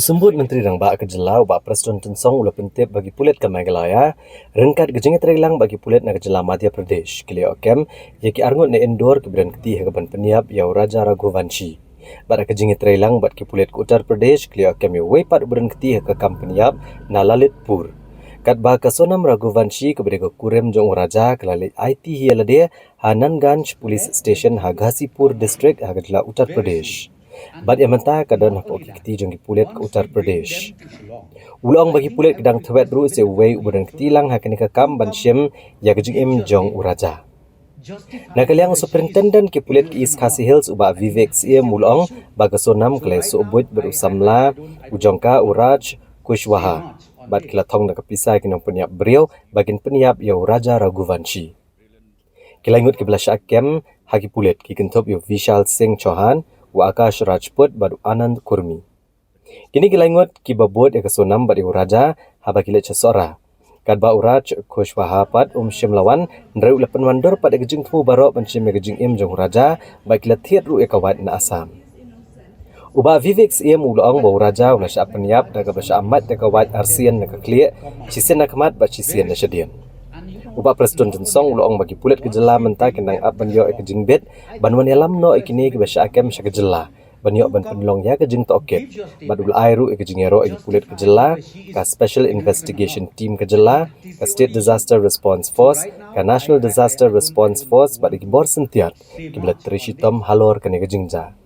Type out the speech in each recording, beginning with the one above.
Sembut Menteri Rangba ke Jylla ubah Prestone tensong ula pentip bagi Pulit ke Meghalaya, rengkat ke Jingtreikam bagi Pulit na ke Jylla Madhya Pradesh. Kiliakem, yaki arngut na endor ke Bidan Keti Hagaban Peniap Iaroh Raja Raghuvanshi. Bat ke Jingtreikam bat ke Pulit ke Uttar Pradesh, kiliakem ya wepat Bidan Keti Hagakam Peniap na Lalitpur. Kat bah ke Sonam Raghuvanshi ke Bidan Kurem Jong Raja ke lalit IT hialade Hananganj Police Station Haghasipur District Hagadla Uttar Pradesh. Bat yang mentah kadang nak kiti jengki Pulit ke Uttar Pradesh. Ulang bagi Pulit kedang thwet ru se wei ubadan ketilang hakani ka kam ban shim ya kejing im jong uraja. Nakaliang superintendent ke Pulit ke East Khasi Hills ubah Vivek sia mulong baga Sonam kle sobut berusamla ujongka uraj kushwaha. Bat kila thong nak pisai ke Nongpyniap beriau bagin Peniap Iaroh Raja Raghuvanshi. Kila ingut ke belasyak kem haki Pulit ki kentop yo Vishal Singh Chauhan wa Akash Rajput badu Anand Kurmi. Kini kita ingat kibabot ya Sonam badu Raja haba kila cesora. Kad ba uraj Kushwaha pat Shimlawan ndrai ula penwandor pada gejing tu barok pencim gejing im jong Raja ba kila thiat ru ekawat na Assam. Uba Vivek im ulong ba Raja ula sya Peniap daga basya amat ekawat arsian na kakliak cisen nakmat ba cisen na syadian. Uba Prestone tensong ulong bagi Pulit ke Jylla mentah kendang ap banyo ke jingbet banwan yalam no ikini ke basya akem sya ke Jylla banyo ban penlong ya ke jing tokit badul airu ke jing Iaroh ke Pulit ke Jylla ka Special Investigation Team ke Jylla ka State Disaster Response Force ka National Disaster Response Force bad ke bor sentiat ke belat trishitom halor ke jingja.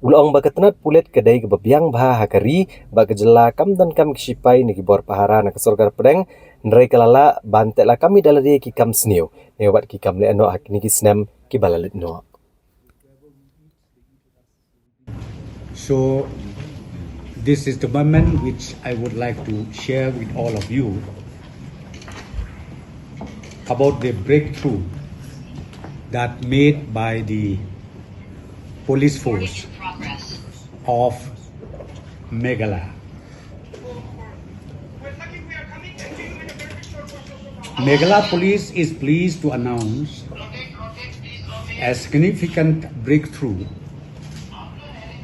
Ulong bagatenat Pulit kedai ke bebiang bah hakari bag ke Jylla kam dan kam kisipai ni ke bor pahara na ke sorgar pedeng ndrai kalala bantek la kami dalari ki kam sniu ne wat ki kam le no hakni ki snem ki balalit no. So this is the moment which I would like to share with all of you about the breakthrough that made by the police force of Meghalaya. Meghalaya Police is pleased to announce a significant breakthrough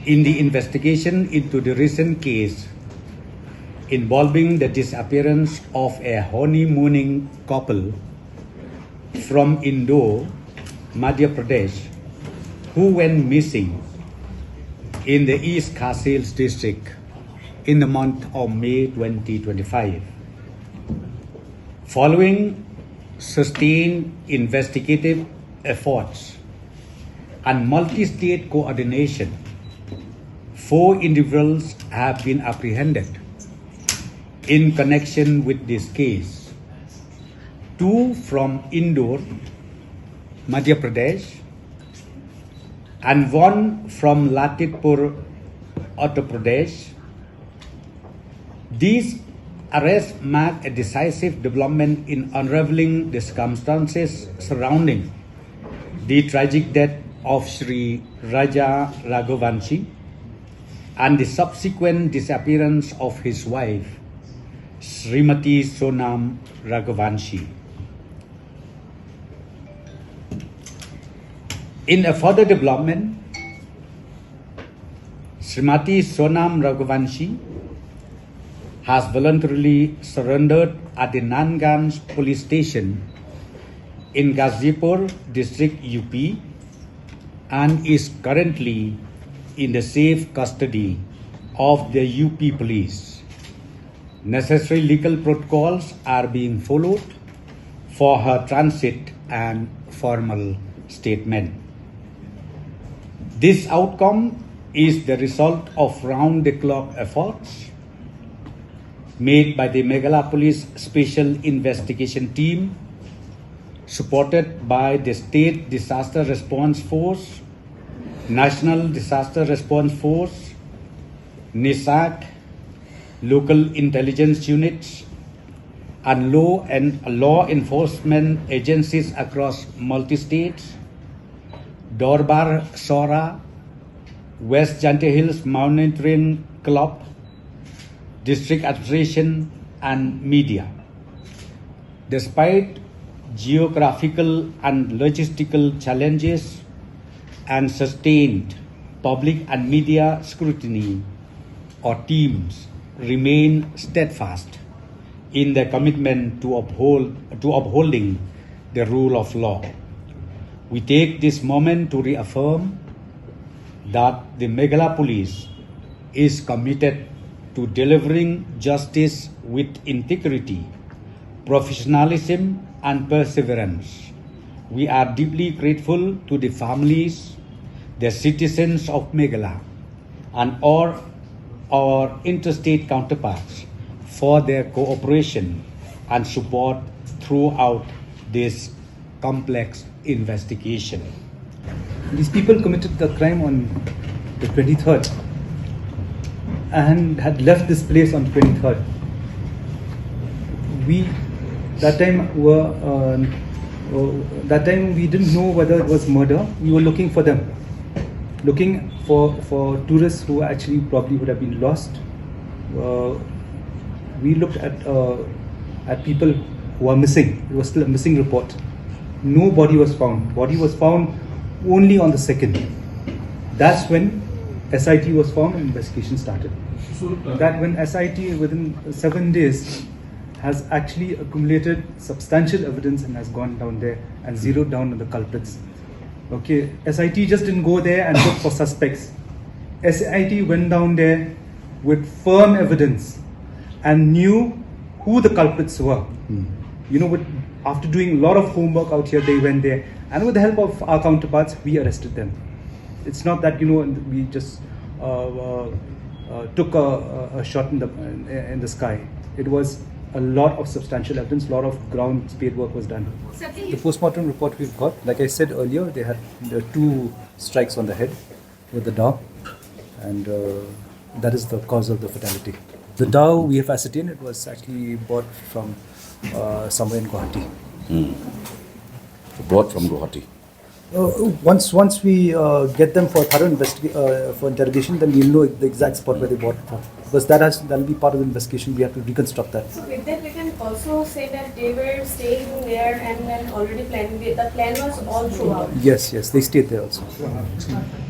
in the investigation into the recent case involving the disappearance of a honeymooning couple from Indore, Madhya Pradesh, who went missing in the East Khasi Hills district in the month of May 2025. Following sustained investigative efforts and multi-state coordination, 4 individuals have been apprehended in connection with this case. 2 from Indore, Madhya Pradesh, and 1 from Lalitpur, Uttar Pradesh. These arrests mark a decisive development in unraveling the circumstances surrounding the tragic death of Sri Raja Raghuvanshi and the subsequent disappearance of his wife, Srimati Sonam Raghuvanshi. In a further development, Srimati Sonam Raghuvanshi has voluntarily surrendered at the Nanganj police station in Ghazipur district UP and is currently in the safe custody of the UP police. Necessary legal protocols are being followed for her transit and formal statement. This outcome is the result of round-the-clock efforts made by the Meghalaya Police Special Investigation Team, supported by the State Disaster Response Force, National Disaster Response Force, NISAC, local intelligence units, and law enforcement agencies across multi-states, Dorbar Sora, West Jante Hills Monitoring Club, district administration, and media. Despite geographical and logistical challenges and sustained public and media scrutiny, or teams remain steadfast in their commitment to upholding the rule of law. We take this moment to reaffirm that the Meghalaya Police is committed to delivering justice with integrity, professionalism, and perseverance. We are deeply grateful to the families, the citizens of Meghalaya, and all our interstate counterparts for their cooperation and support throughout this complex investigation. These people committed the crime on the 23rd and had left this place on 23rd. That time we didn't know whether it was murder. We were looking for them, looking for tourists who actually probably would have been lost. We looked at people who are missing. It was still a missing report. No body was found. Body was found only on the 2nd. That's when SIT was formed and investigation started. That when SIT within 7 days has actually accumulated substantial evidence and has gone down there and zeroed down on the culprits. Okay, SIT just didn't go there and look for suspects. SIT went down there with firm evidence and knew who the culprits were. You know, after doing a lot of homework out here, they went there, and with the help of our counterparts, we arrested them. It's not that, you know, we just took a shot in the sky. It was a lot of substantial evidence, a lot of ground spade work was done. The postmortem report we've got, like I said earlier, they had 2 strikes on the head with the dao, and that is the cause of the fatality. The dao, we have ascertained, it was actually bought from somewhere in Guwahati. Brought from Guwahati. Once we get them for thorough for interrogation, then we'll know the exact spot where they bought it from. Because that'll be part of the investigation. We have to reconstruct that. So with that, we can also say that they were staying there and then already planning. The plan was all throughout. Yes, they stayed there also.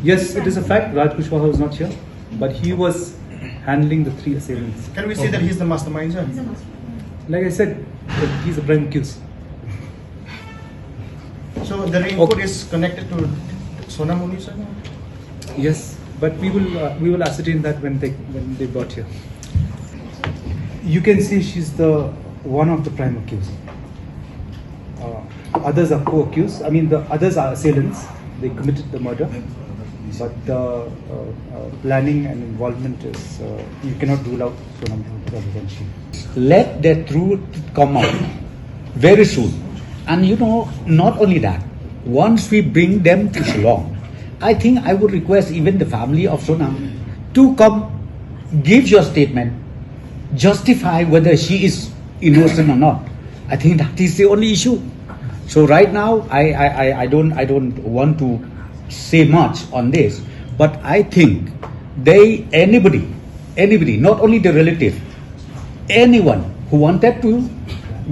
Yes, it is a fact. Raj Kushwaha was not here, but he was handling the 3 assailants. Can we say that he's the mastermind, sir? Like I said, he's a prime accused. So the raincoat is connected to Sonam only, sir? Yes, but we will ascertain that when they brought here. You can say she's the one of the prime accused. Others are co-accused. I mean, the others are assailants. They committed the murder, but planning and involvement is you cannot rule out Sonam Raghuvanshi. Let the truth come out very soon. And you know, not only that, once we bring them to Shillong, I think I would request even the family of Sonam to come, give your statement, justify whether she is innocent or not. I think that is the only issue. So right now, I don't want to say much on this, but I think anybody, not only the relative, anyone who wanted to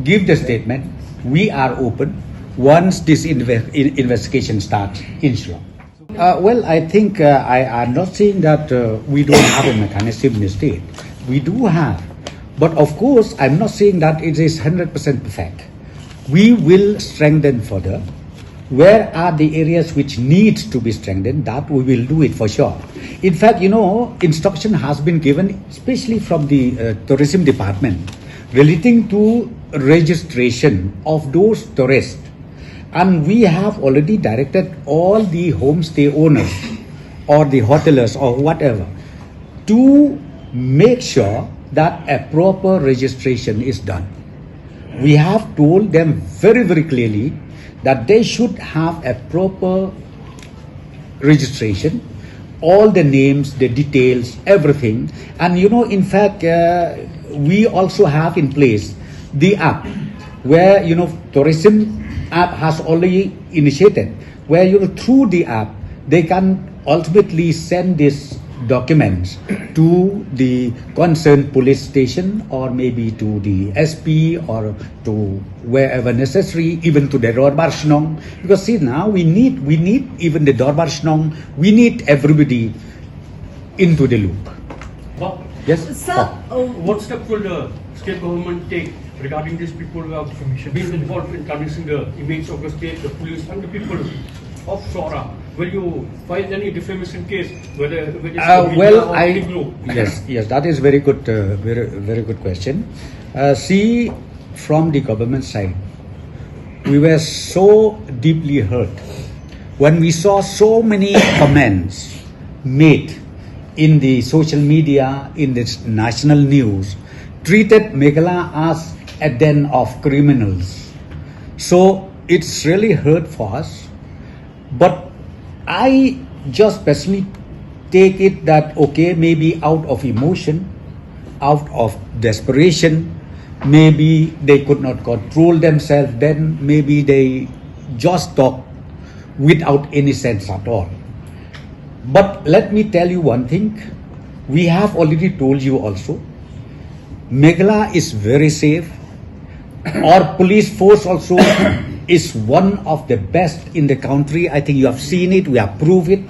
give the statement, we are open once this investigation starts in Shillong. Well, I think I'm not saying that we don't have a mechanism in the state. We do have. But of course, I'm not saying that it is 100% perfect. We will strengthen further. Where are the areas which need to be strengthened? That we will do it for sure. In fact, you know, instruction has been given, especially from the tourism department, relating to registration of those tourists. And we have already directed all the homestay owners or the hoteliers or whatever to make sure that a proper registration is done. We have told them very, very clearly that they should have a proper registration, all the names, the details, everything. And you know, in fact, we also have in place the app where, you know, tourism app has already initiated, where, you know, through the app they can ultimately send these documents to the concerned police station or maybe to the SP or to wherever necessary, even to the Dorbar Shnong. Because see, now we need even the Dorbar Shnong, we need everybody into the loop. Yes? Sir, What step will the state government take regarding these people who have been involved in tarnishing the image of the state, the police, and the people of Sora? Will you file any defamation case, whether it is Well, or any group? yes, that is very good, very good question. See, from the government side, we were so deeply hurt when we saw so many comments made in the social media, in the national news, treated Meghalaya as a den of criminals. So it's really hurt for us. But I just personally take it that, okay, maybe out of emotion, out of desperation, maybe they could not control themselves, then maybe they just talk without any sense at all. But let me tell you one thing, we have already told you also, Meghalaya is very safe. Our police force also is one of the best in the country. I think you have seen it, we have proved it.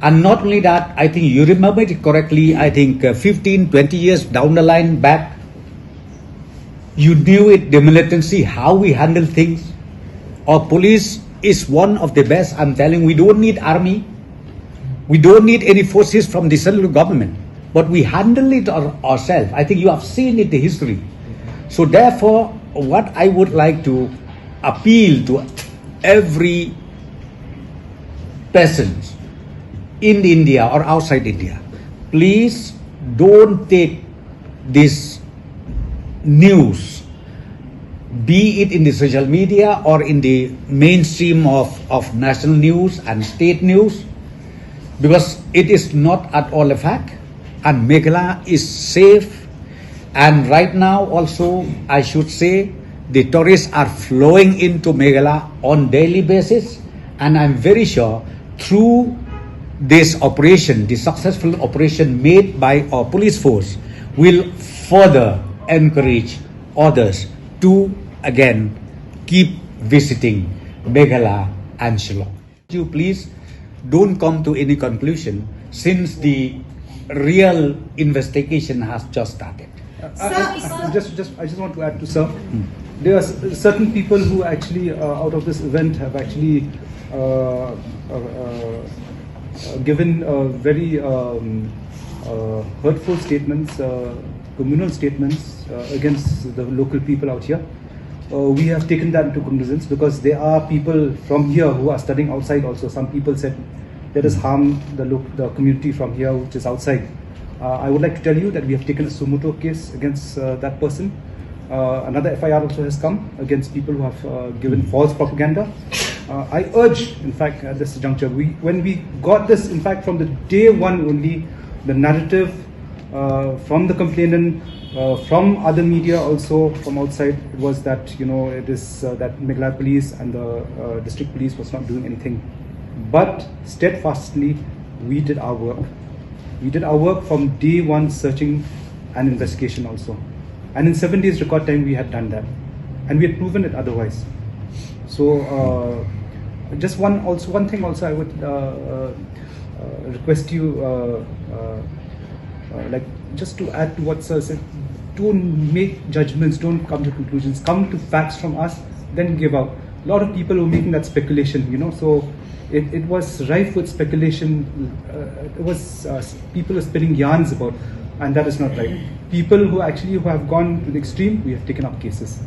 And not only that, I think you remember it correctly, I think 15, 20 years down the line back, you knew it, the militancy, how we handle things. Our police is one of the best. I'm telling you, we don't need army. We don't need any forces from the central government. But we handle it ourselves. I think you have seen it, the history. So therefore, what I would like to appeal to every person in India or outside India, please don't take this news, be it in the social media or in the mainstream of national news and state news, because it is not at all a fact, and Meghalaya is safe. And right now also, I should say, the tourists are flowing into Meghalaya on daily basis, and I'm very sure through this operation, the successful operation made by our police force, will further encourage others to again keep visiting Meghalaya and Shillong. You please don't come to any conclusion since the real investigation has just started. I just want to add to sir. There are certain people who actually out of this event have actually given very hurtful statements, communal statements against the local people out here. We have taken that into cognizance because there are people from here who are studying outside also. Some people said let us harm the community from here which is outside. I would like to tell you that we have taken a sumoto case against that person. Another FIR also has come against people who have given false propaganda. I urge, in fact, at this juncture, when we got this, in fact, from the day one only, the narrative from the complainant, from other media also from outside, it was that it is that Meghalaya police and the district police was not doing anything. But steadfastly, we did our work. We did our work from day one, searching and investigation also. And in 7 days record time, we had done that, and we had proven it otherwise. So, just one thing also I would request you, like just to add to what Sir said. Don't make judgments. Don't come to conclusions. Come to facts from us, then give out. A lot of people were making that speculation, so. It was rife with speculation. It was people were spinning yarns about, and that is not right. People who have gone to the extreme, we have taken up cases.